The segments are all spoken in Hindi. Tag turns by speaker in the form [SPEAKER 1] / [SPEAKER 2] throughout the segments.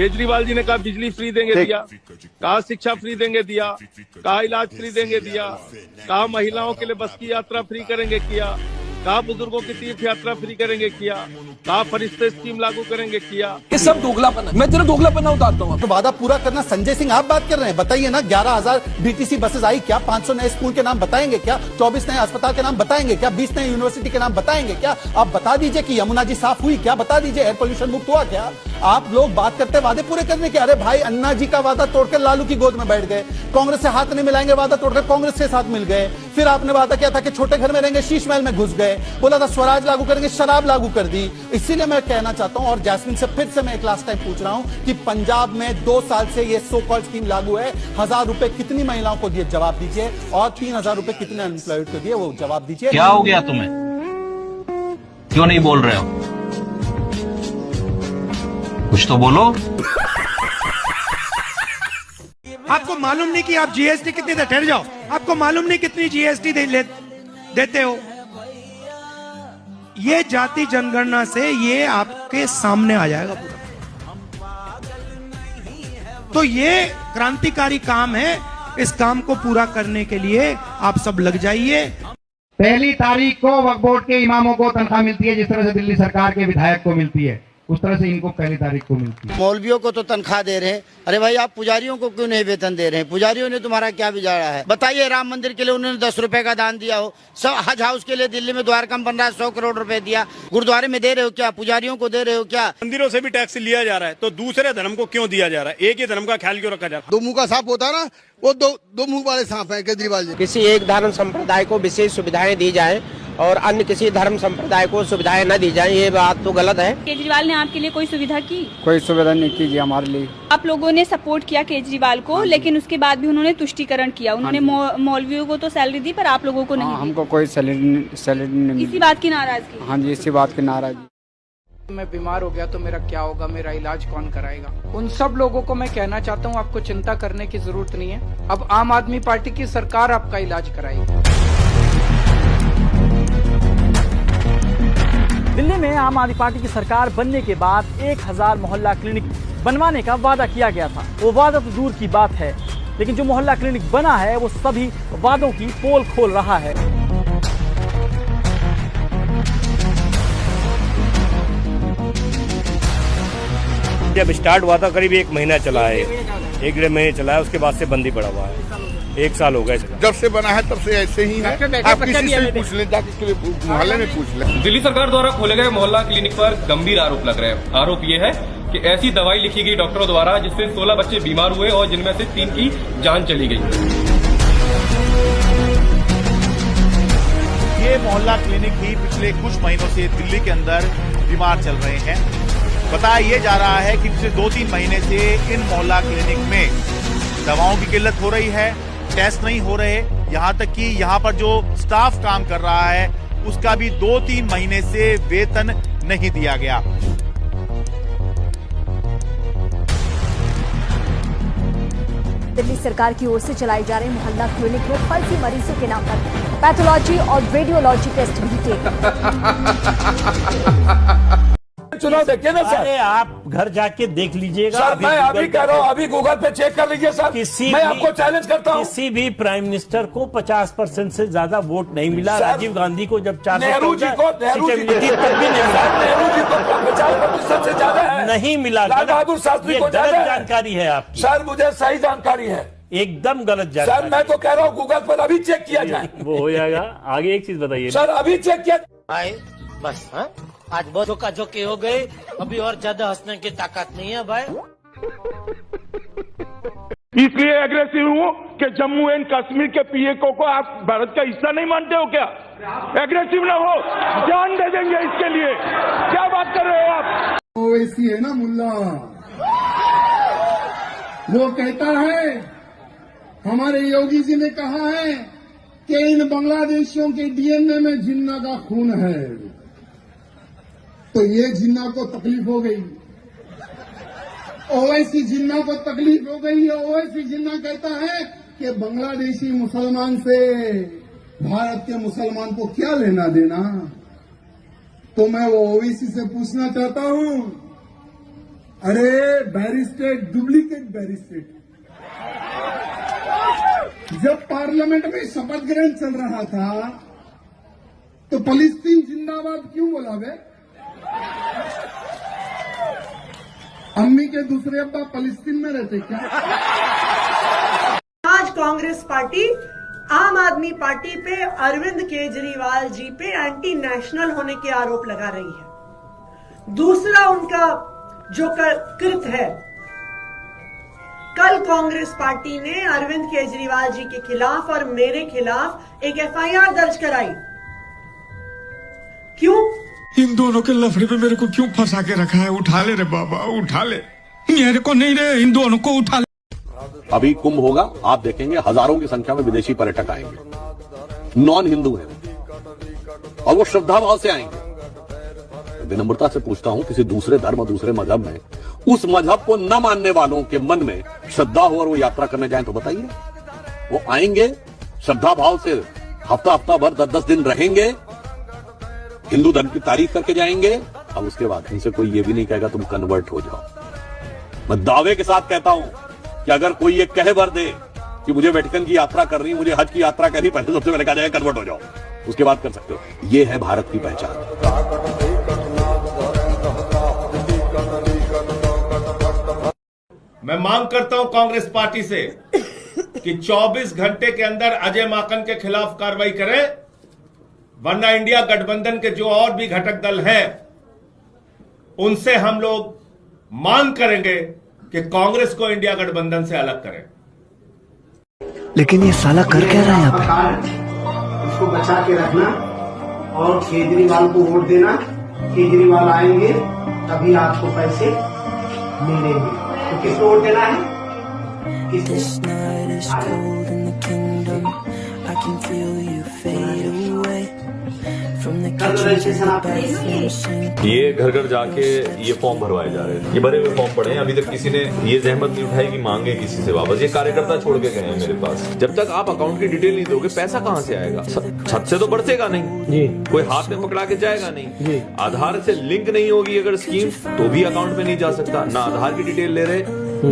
[SPEAKER 1] केजरीवाल जी ने कहा बिजली फ्री देंगे दिया, कहा शिक्षा फ्री देंगे दिया, कहा इलाज फ्री देंगे दिया, कहा महिलाओं के लिए बस की यात्रा फ्री करेंगे किया, कहा बुजुर्गों की तीर्थ यात्रा फ्री करेंगे किया, कहा फरिश्ते स्कीम लागू करेंगे किया।
[SPEAKER 2] ये सब दोगलापन है। मैं तेरा दोगलापन उतारता हूँ।
[SPEAKER 3] तो वादा पूरा करना संजय सिंह आप बात कर रहे हैं, बताइए ना। 11,000 बीटीसी बसेस आई क्या? 500 नए स्कूल के नाम बताएंगे क्या? 24 नए अस्पताल के नाम बताएंगे क्या? 20 नए यूनिवर्सिटी के नाम बताएंगे क्या? आप बता दीजिए कि यमुना जी साफ हुई क्या? बता दीजिए एयर पोल्यूशन मुक्त हुआ क्या? आप लोग बात करते वादे पूरे करने के। अरे भाई, अन्ना जी का वादा तोड़कर लालू की गोद में बैठ गए। कांग्रेस से हाथ नहीं मिलाएंगे वादा तोड़कर कांग्रेस के साथ मिल गए। फिर आपने वादा किया था कि छोटे घर में रहेंगे, शीश महल में घुस गए। बोला था स्वराज लागू करेंगे, शराब लागू कर दी। इसीलिए मैं कहना चाहता हूं, और जैस्मिन से फिर से मैं एक लास्ट टाइम पूछ रहा हूं कि पंजाब में 2 साल से ये सो कॉल्ड स्कीम लागू है। 1,000 रुपए कितनी महिलाओं को दिए, जवाब दीजिए। और 3,000 रुपए कितने अनएम्प्लॉयड को दिए, वो जवाब दीजिए।
[SPEAKER 4] क्या हो गया तुम्हें, क्यों नहीं बोल रहे हो? कुछ तो बोलो।
[SPEAKER 5] आपको मालूम नहीं कि आप जीएसटी कितनी देते, ठहर जाओ, आपको मालूम नहीं कितनी जीएसटी देते हो। ये जाति जनगणना से ये आपके सामने आ जाएगा पूरा। तो ये क्रांतिकारी काम है। इस काम को पूरा करने के लिए आप सब लग जाइए।
[SPEAKER 6] 1 तारीख को वक्फ बोर्ड के इमामों को तनख्वाह मिलती है, जिस तरह से दिल्ली सरकार के विधायक को मिलती है, उस तरह से इनको 1 तारीख को मिलती है।
[SPEAKER 7] मौलवियों को तो तनख्वाह दे रहे हैं, अरे भाई आप पुजारियों को क्यों नहीं वेतन दे रहे हैं? पुजारियों ने तुम्हारा क्या बिगाड़ा है? बताइए, राम मंदिर के लिए उन्होंने 10 रुपए का दान दिया हो, सब हज हाउस के लिए दिल्ली में द्वारका में बन रहा है 100 करोड़ रुपए दिया, गुरुद्वारे में दे रहे हो क्या? पुजारियों को दे रहे हो क्या?
[SPEAKER 8] मंदिरों से भी टैक्स लिया जा रहा है, तो दूसरे धर्म को क्यों दिया जा रहा है? एक ही धर्म का ख्याल क्यों रखा जा रहा है?
[SPEAKER 9] 2 मुंह का सांप होता है ना, वो दो मुंह वाले सांप है केजरीवाल जी।
[SPEAKER 10] किसी एक धर्म संप्रदाय को विशेष सुविधाएं दी जाए और अन्य किसी धर्म संप्रदाय को सुविधाएं न दी जाए, ये बात तो गलत है।
[SPEAKER 11] केजरीवाल ने आपके लिए कोई सुविधा की?
[SPEAKER 12] कोई सुविधा नहीं की जी हमारे लिए।
[SPEAKER 11] आप लोगों ने सपोर्ट किया केजरीवाल को, लेकिन उसके बाद भी उन्होंने तुष्टीकरण किया। उन्होंने मौलवियों को तो सैलरी दी, पर आप लोगों को नहीं।
[SPEAKER 12] हमको कोई सैलरी नहीं।
[SPEAKER 11] इसी बात की नाराजगी?
[SPEAKER 12] हाँ जी, इसी बात की नाराजगी।
[SPEAKER 2] मैं बीमार हो गया तो मेरा क्या होगा, मेरा इलाज कौन कराएगा? उन सब लोगों को मैं कहना चाहता हूँ, आपको चिंता करने की जरूरत नहीं है। अब आम आदमी पार्टी की सरकार आपका इलाज कराएगी।
[SPEAKER 13] दिल्ली में आम आदमी पार्टी की सरकार बनने के बाद 1,000 मोहल्ला क्लिनिक बनवाने का वादा किया गया था। वो वादा तो दूर की बात है, लेकिन जो मोहल्ला क्लिनिक बना है वो सभी वादों की पोल खोल रहा है।
[SPEAKER 8] जब स्टार्ट हुआ था करीब 1 महीना चला है, 1 डेढ़ महीने चला है, उसके बाद से बंदी पड़ा हुआ है। 1 साल हो गए।
[SPEAKER 9] जब से बना है तब से ऐसे ही है। आप किसी से पूछ लें, जाके मोहल्ले में पूछ लें।
[SPEAKER 14] दिल्ली सरकार द्वारा खोले गए मोहल्ला क्लिनिक पर गंभीर आरोप लग रहे हैं। आरोप ये है कि ऐसी दवाई लिखी गई डॉक्टरों द्वारा जिससे 16 बच्चे बीमार हुए और जिनमें से 3 की जान चली गई।
[SPEAKER 15] ये मोहल्ला क्लिनिक ही पिछले कुछ महीनों से दिल्ली के अंदर बीमार चल रहे हैं। बताया ये जा रहा है कि पिछले 2-3 महीने से इन मोहल्ला क्लिनिक में दवाओं की किल्लत हो रही है, टेस्ट नहीं हो रहे, यहाँ तक कि यहाँ पर जो स्टाफ काम कर रहा है उसका भी 2-3 महीने से वेतन नहीं दिया गया।
[SPEAKER 16] दिल्ली सरकार की ओर से चलाई जा रही मोहल्ला क्लिनिक में फर्जी मरीजों के नाम पर पैथोलॉजी और रेडियोलॉजी टेस्ट भी किए।
[SPEAKER 2] चुनाव देखिए ना सर।
[SPEAKER 17] अरे आप घर जाके देख लीजिएगा।
[SPEAKER 2] सर मैं अभी कह रहा हूँ, अभी गूगल पे चेक कर लीजिए सर। मैं आपको चैलेंज करता हूँ।
[SPEAKER 17] किसी भी प्राइम मिनिस्टर को 50% से ज्यादा वोट नहीं मिला। राजीव गांधी को जब 400
[SPEAKER 2] नेहरू जी को
[SPEAKER 17] तब भी नहीं मिला।
[SPEAKER 2] नेहरू जी को 50% से ज्यादा है,
[SPEAKER 17] नहीं मिला।
[SPEAKER 2] लाल बहादुर शास्त्री को
[SPEAKER 17] गलत जानकारी है आपकी।
[SPEAKER 2] सर मुझे सही जानकारी है,
[SPEAKER 17] एकदम गलत जानकारी।
[SPEAKER 2] सर मैं तो कह रहा हूँ गूगल पर अभी चेक किया जाए।
[SPEAKER 18] वो हो जाएगा। आगे एक चीज बताइए
[SPEAKER 2] सर, अभी चेक किया
[SPEAKER 10] भाई। बस आज बहुत धोखा धोखे हो गए, अभी और ज्यादा हंसने की ताकत नहीं है भाई।
[SPEAKER 19] इसलिए एग्रेसिव हूँ कि जम्मू एंड कश्मीर के पीए को आप भारत का हिस्सा नहीं मानते हो क्या? एग्रेसिव ना हो, जान दे देंगे इसके लिए। क्या बात कर रहे हो आप?
[SPEAKER 9] ओवैसी है ना मुल्ला, वो कहता है, हमारे योगी जी ने कहा है कि इन बांग्लादेशियों के डीएनए में जिन्ना का खून है, तो ये जिन्ना को तकलीफ हो गई, ओवैसी जिन्ना को तकलीफ हो गई। ओवैसी जिन्ना कहता है कि बांग्लादेशी मुसलमान से भारत के मुसलमान को क्या लेना देना। तो मैं वो ओवैसी से पूछना चाहता हूं अरे बैरिस्टेड, डुप्लीकेट बैरिस्टेड। जब पार्लियामेंट में शपथ ग्रहण चल रहा था तो फलस्तीन जिंदाबाद क्यों बोला बे? अम्मी के दूसरे अब्बा फलस्तीन में रहते क्या?
[SPEAKER 20] आज कांग्रेस पार्टी आम आदमी पार्टी पे अरविंद केजरीवाल जी पे एंटी नेशनल होने के आरोप लगा रही है। दूसरा उनका जो कृत है, कल कांग्रेस पार्टी ने अरविंद केजरीवाल जी के खिलाफ और मेरे खिलाफ एक एफआईआर दर्ज कराई। क्यों?
[SPEAKER 5] इन दोनों के लफड़े पे मेरे को क्यों फंसा के रखा है? उठा ले रे बाबा, उठा ले। मेरे को नहीं रे, इन दोनों को उठा ले।
[SPEAKER 21] अभी कुंभ होगा, आप देखेंगे हजारों की संख्या में विदेशी पर्यटक आएंगे, नॉन हिंदू हैं और वो श्रद्धा भाव से आएंगे। विनम्रता से पूछता हूं, किसी दूसरे धर्म, दूसरे मजहब में उस मजहब को न मानने वालों के मन में श्रद्धा हो और वो यात्रा करने जाएं तो बताइए। वो आएंगे श्रद्धा भाव से, हफ्ता हफ्ता भर 10-10 दिन रहेंगे, हिंदू धर्म की तारीफ करके जाएंगे। अब उसके बाद इनसे कोई ये भी नहीं कहेगा तुम कन्वर्ट हो जाओ। मैं दावे के साथ कहता हूं कि अगर कोई ये कह भर दे कि मुझे वेटिकन की यात्रा करनी, मुझे हज की यात्रा करनी, पहले सबसे पहले कहा जाएगा कन्वर्ट हो जाओ, उसके बाद कर सकते हो। ये है भारत की पहचान।
[SPEAKER 1] मैं मांग करता हूं कांग्रेस पार्टी से कि 24 घंटे के अंदर अजय माकन के खिलाफ कार्रवाई करें, वरना इंडिया गठबंधन के जो और भी घटक दल हैं उनसे हम लोग मांग करेंगे कि कांग्रेस को इंडिया गठबंधन से अलग करें।
[SPEAKER 22] लेकिन ये साला कर क्या रहा है यहाँ पे?
[SPEAKER 23] उसको बचा के रखना और केजरीवाल को वोट देना। केजरीवाल आएंगे तभी आपको पैसे मिलेंगे। तो किसको वोट देना है?
[SPEAKER 24] ये घर घर जाके ये फॉर्म भरवाए जा रहे हैं, ये भरे हुए फॉर्म पड़े हैं। अभी तक किसी ने ये जहमत नहीं उठाई कि मांगे किसी से वापस। ये कार्यकर्ता छोड़ के गए हैं मेरे पास। जब तक आप अकाउंट की डिटेल नहीं दोगे पैसा कहाँ से आएगा? छत से तो बरसेगा नहीं जी, कोई हाथ में पकड़ा के जाएगा नहीं जी। आधार से लिंक नहीं होगी अगर स्कीम, तो भी अकाउंट में नहीं जा सकता। ना आधार की डिटेल ले रहे,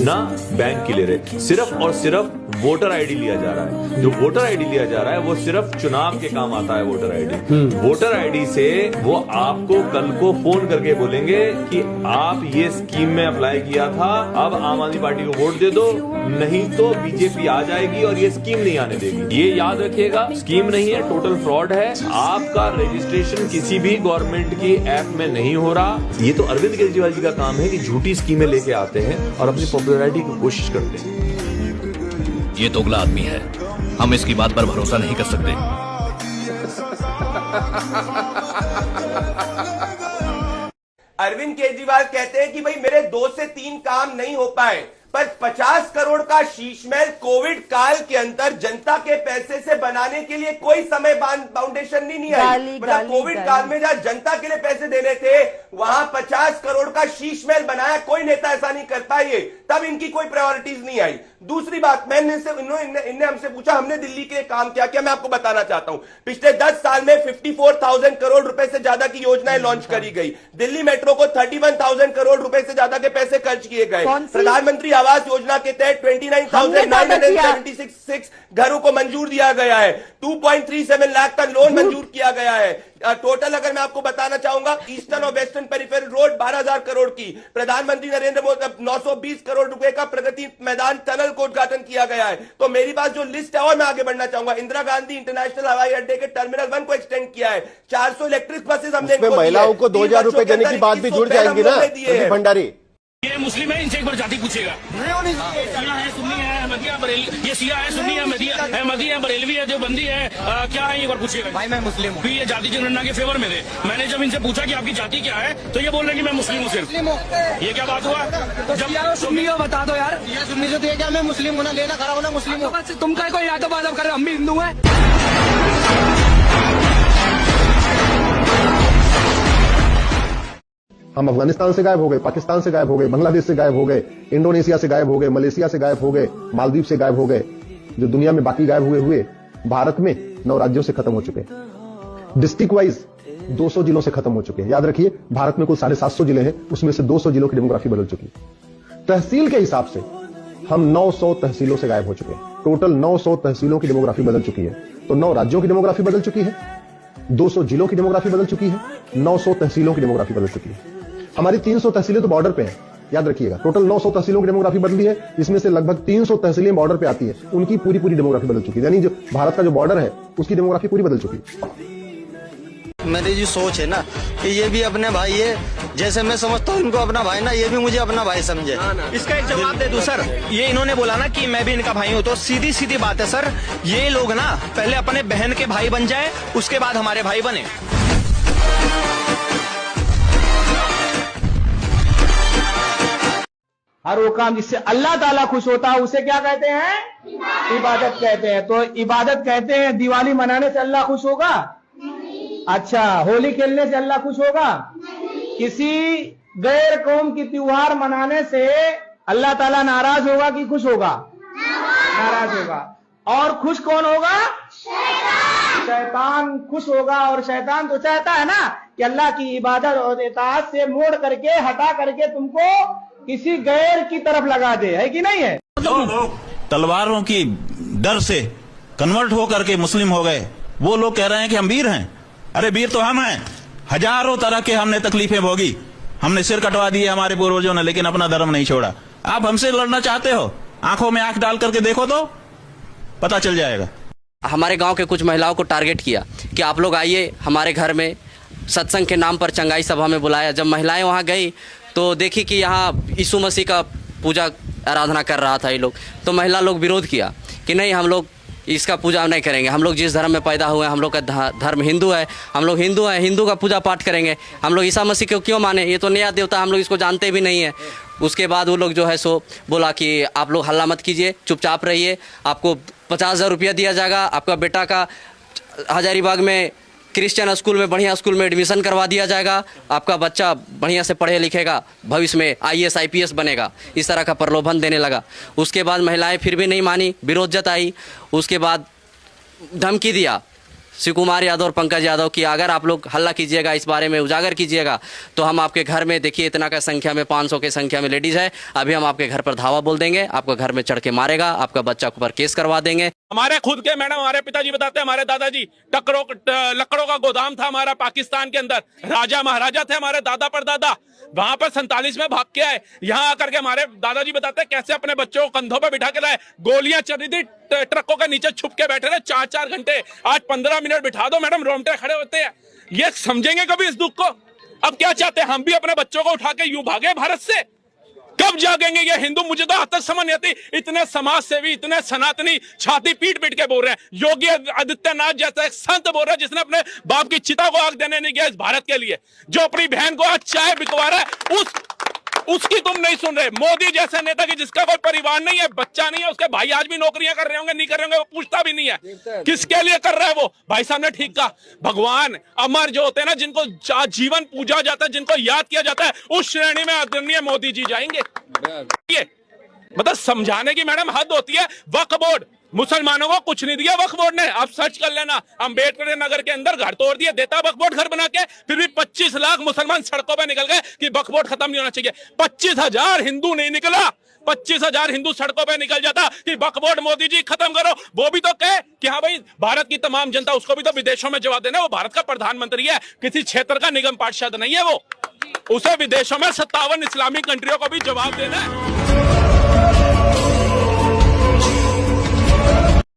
[SPEAKER 24] ना बैंक की ले रहे, सिर्फ और सिर्फ वोटर आईडी लिया जा रहा है। जो वोटर आईडी लिया जा रहा है वो सिर्फ चुनाव के काम आता है। वोटर आईडी, वोटर आईडी से वो आपको कल को फोन करके बोलेंगे कि आप ये स्कीम में अप्लाई किया था, अब आम आदमी पार्टी को वोट दे दो, नहीं तो बीजेपी आ जाएगी और ये स्कीम नहीं आने देगी। ये याद रखिएगा, स्कीम नहीं है, टोटल फ्रॉड है। आपका रजिस्ट्रेशन किसी भी गवर्नमेंट की ऐप में नहीं हो रहा। ये तो अरविंद केजरीवाल जी का काम है कि झूठी स्कीमें लेके आते हैं और अपनी पॉपुलैरिटी की कोशिश करते हैं।
[SPEAKER 25] ये दोगला आदमी है, हम इसकी बात पर भरोसा नहीं कर सकते।
[SPEAKER 26] अरविंद केजरीवाल कहते हैं कि भाई मेरे 2 से 3 काम नहीं हो पाए, पर 50 करोड़ का शीश महल कोविड काल के अंदर जनता के पैसे से बनाने के लिए कोई समय फाउंडेशन नहीं आई। मतलब कोविड काल में जहां जनता के लिए पैसे देने थे वहां 50 करोड़ का शीश महल बनाया, कोई नेता ऐसा नहीं कर पाए, तब इनकी कोई प्रायोरिटीज नहीं आई। दूसरी बात, मैंने इनने हमसे पूछा हमने दिल्ली के लिए काम क्या किया। मैं आपको बताना चाहता हूं, पिछले 10 साल में 54,000 करोड़ रुपए से ज्यादा की योजनाएं लॉन्च करी गई। दिल्ली मेट्रो को 31,000 करोड़ रुपए से ज्यादा के पैसे खर्च किए गए। प्रधानमंत्री आवास योजना के तहत 29,976 घरों को मंजूर दिया गया है। 2.37 लाख का लोन मंजूर किया गया है। टोटल अगर मैं आपको बताना चाहूंगा, ईस्टर्न और वेस्टर्न पेरिफेरल रोड 12,000 करोड़ की, प्रधानमंत्री नरेंद्र मोदी 920 करोड़ रुपए का प्रगति मैदान टनल को उद्घाटन किया गया है। तो मेरी पास जो लिस्ट है और मैं आगे बढ़ना चाहूंगा, इंदिरा गांधी इंटरनेशनल हवाई अड्डे के टर्मिनल 1 को एक्सटेंड किया है। 400 इलेक्ट्रिक बसेस हमने
[SPEAKER 27] महिलाओं को 2,000 रुपए देने की बात भी जुड़ जाएंगी ना भंडारी।
[SPEAKER 28] ये मुस्लिम है, इनसे एक बार जाति पूछेगा। शिया है, सुन्नी है, अहमदिया बरेली, ये शिया है, सुन्नी है, अहमदी है, बरेलवी है, देवबंदी है, क्या है, एक बार पूछेगा। भाई मैं मुस्लिम हूँ। ये जाति जनगणना के फेवर में थे। मैंने जब इनसे पूछा कि आपकी जाति क्या है, तो ये बोल रहे कि मैं मुस्लिम हूँ सिर्फ। ये क्या बात हुआ? जब यार सुन्नी हो बता दो यार, ये सुन्नी से क्या मैं मुस्लिम होना लेना खड़ा होना मुस्लिम हूँ। तुम का कोई याद बात कर, हम भी हिंदू है।
[SPEAKER 27] हम अफगानिस्तान से गायब हो गए, पाकिस्तान से गायब हो गए, बांग्लादेश से गायब हो गए, इंडोनेशिया से गायब हो गए, मलेशिया से गायब हो गए, मालदीव से गायब हो गए। जो दुनिया में बाकी गायब हुए भारत में 9 राज्यों से खत्म हो चुके हैं। डिस्ट्रिक्ट वाइज 200 जिलों से खत्म हो चुके हैं। याद रखिए, भारत में कुल 750 जिले हैं, उसमें से 200 जिलों की डेमोग्राफी बदल चुकी है। तहसील के हिसाब से हम 900 तहसीलों से गायब हो चुके हैं। टोटल 900 तहसीलों की डेमोग्राफी बदल चुकी है। तो 9 राज्यों की डेमोग्राफी बदल चुकी है, 200 जिलों की डेमोग्राफी बदल चुकी है, 900 तहसीलों की डेमोग्राफी बदल चुकी है। हमारी 300 तहसीलें तो बॉर्डर पे हैं, याद रखिएगा। टोटल 900 तहसीलों की डेमोग्राफी बदली है, इसमें से लगभग 300 तहसीलें बॉर्डर पे आती है, उनकी पूरी डेमोग्राफी बदल चुकी है। यानी जो भारत का जो बॉर्डर है उसकी डेमोग्राफी पूरी बदल चुकी है।
[SPEAKER 3] मेरी जो सोच है ना कि ये भी अपने भाई है, जैसे मैं समझता हूँ इनको अपना भाई ना, ये भी मुझे अपना भाई समझे।
[SPEAKER 4] इसका एक जवाब दे दूं सर, ये इन्होंने बोला ना कि मैं भी इनका भाई हूँ, तो सीधी सीधी बात है सर, ये लोग ना पहले अपने बहन के भाई बन जाए, उसके बाद हमारे भाई बने।
[SPEAKER 6] हर वो काम जिससे अल्लाह ताला खुश होता है उसे क्या कहते हैं? इबादत कहते हैं। तो इबादत कहते हैं, दिवाली मनाने से अल्लाह खुश होगा? अच्छा, होली खेलने से अल्लाह खुश होगा? किसी गैर कौम की त्योहार मनाने से अल्लाह ताला नाराज होगा कि खुश होगा? नाराज होगा। और खुश कौन होगा? शैतान खुश होगा। और शैतान तो चाहता है ना कि अल्लाह की इबादत और इताअत से मोड़ करके, हटा करके तुमको किसी गैर की तरफ लगा दे, है कि नहीं है?
[SPEAKER 7] तलवारों की डर से कन्वर्ट होकर के मुस्लिम हो गए, वो लोग कह रहे हैं कि हम वीर हैं। अरे वीर तो हम हैं, हजारों तरह के हमने तकलीफें भोगी, हमने सिर कटवा दिए हमारे पूर्वजों ने, लेकिन अपना धर्म नहीं छोड़ा। आप हमसे लड़ना चाहते हो? आंखों में आंख डाल करके देखो तो पता चल जाएगा।
[SPEAKER 8] हमारे गांव के कुछ महिलाओं को टारगेट किया कि आप लोग आइए हमारे घर में, सत्संग के नाम पर चंगाई सभा में बुलाया। जब महिलाएं वहां गई तो देखी कि यहाँ यीशु मसीह का पूजा आराधना कर रहा था ये लोग, तो महिला लोग विरोध किया कि नहीं, हम लोग इसका पूजा नहीं करेंगे, हम लोग जिस धर्म में पैदा हुए हैं, हम लोग का धर्म हिंदू है, हम लोग हिंदू हैं, हिंदू का पूजा पाठ करेंगे, हम लोग ईसा मसीह को क्यों माने, ये तो नया देवता, हम लोग इसको जानते भी नहीं है। उसके बाद वो लोग जो है सो बोला कि आप लोग हल्ला मत कीजिए, चुपचाप रहिए, आपको 50,000 रुपया दिया जाएगा, आपका बेटा का हजारीबाग में क्रिश्चियन स्कूल में, बढ़िया स्कूल में एडमिशन करवा दिया जाएगा, आपका बच्चा बढ़िया से पढ़े लिखेगा, भविष्य में IAS IPS बनेगा। इस तरह का प्रलोभन देने लगा। उसके बाद महिलाएं फिर भी नहीं मानी, विरोध जताई। उसके बाद धमकी दिया शिव कुमार यादव और पंकज यादव की, अगर आप लोग हल्ला कीजिएगा, इस बारे में उजागर कीजिएगा तो हम आपके घर में, देखिए इतना का संख्या में, 500 की संख्या में लेडीज है, अभी हम आपके घर पर धावा बोल देंगे, आपका घर में चढ़ के मारेगा, आपका बच्चा को पर केस करवा देंगे।
[SPEAKER 28] हमारे खुद के मैडम, हमारे पिताजी बताते हैं, हमारे दादाजी लकड़ों का गोदाम था हमारा पाकिस्तान के अंदर, राजा महाराजा थे हमारे दादा परदादा, वहां पर 47 में भाग के आए, यहाँ आकर के हमारे दादाजी बताते हैं कैसे अपने बच्चों को कंधों पे बिठा के लाए, गोलियां चल रही थी, ट्रकों के नीचे छुप के बैठे रहे 4-4 घंटे। आज 15 मिनट बिठा दो मैडम, रोंगटे खड़े होते हैं। ये समझेंगे कभी इस दुख को? अब क्या चाहते हैं, हम भी अपने बच्चों को उठा के यूं भागे भारत से? कब जागेंगे ये हिंदू? मुझे तो आज तक समझ नहीं आती, इतने समाज सेवी, इतने सनातनी छाती पीट पीट के बोल रहे हैं। योगी आदित्यनाथ जैसा एक संत बोल रहा है जिसने अपने बाप की चिता को आग देने नहीं गया इस भारत के लिए, जो अपनी बहन को आज चाय बिकवा रहा है, उसकी तुम नहीं सुन रहे। मोदी जैसे नेता की जिसका कोई परिवार नहीं है, बच्चा नहीं है, उसके भाई आज भी नौकरियां कर रहे होंगे, नहीं कर रहे होंगे, वो पूछता भी नहीं है किसके लिए कर रहा है वो। भाई साहब ने ठीक कहा, भगवान अमर जो होते हैं ना, जिनको जीवन पूजा जाता है, जिनको याद किया जाता है, उस श्रेणी में आदरणीय मोदी जी जाएंगे। ये मतलब समझाने की मैडम हद होती है। वक्फ बोर्ड, मुसलमानों को कुछ नहीं दिया वक्फ बोर्ड ने, आप सर्च कर लेना। अम्बेडकर नगर के अंदर घर तोड़ दिए, देता वक्फ बोर्ड घर बना के, फिर भी 25 लाख मुसलमान सड़कों पे निकल गए कि वक्फ बोर्ड खत्म नहीं होना चाहिए। 25,000 हिंदू नहीं निकला, 25,000 हिंदू सड़कों पे निकल जाता कि वक्फ बोर्ड मोदी जी खत्म करो। वो भी तो कहे कि हाँ भाई भारत की तमाम जनता, उसको भी तो विदेशों में जवाब देना। वो भारत का प्रधानमंत्री है, किसी क्षेत्र का निगम पार्षद नहीं है वो, उसे विदेशों में 57 इस्लामिक कंट्रियों को भी जवाब देना है।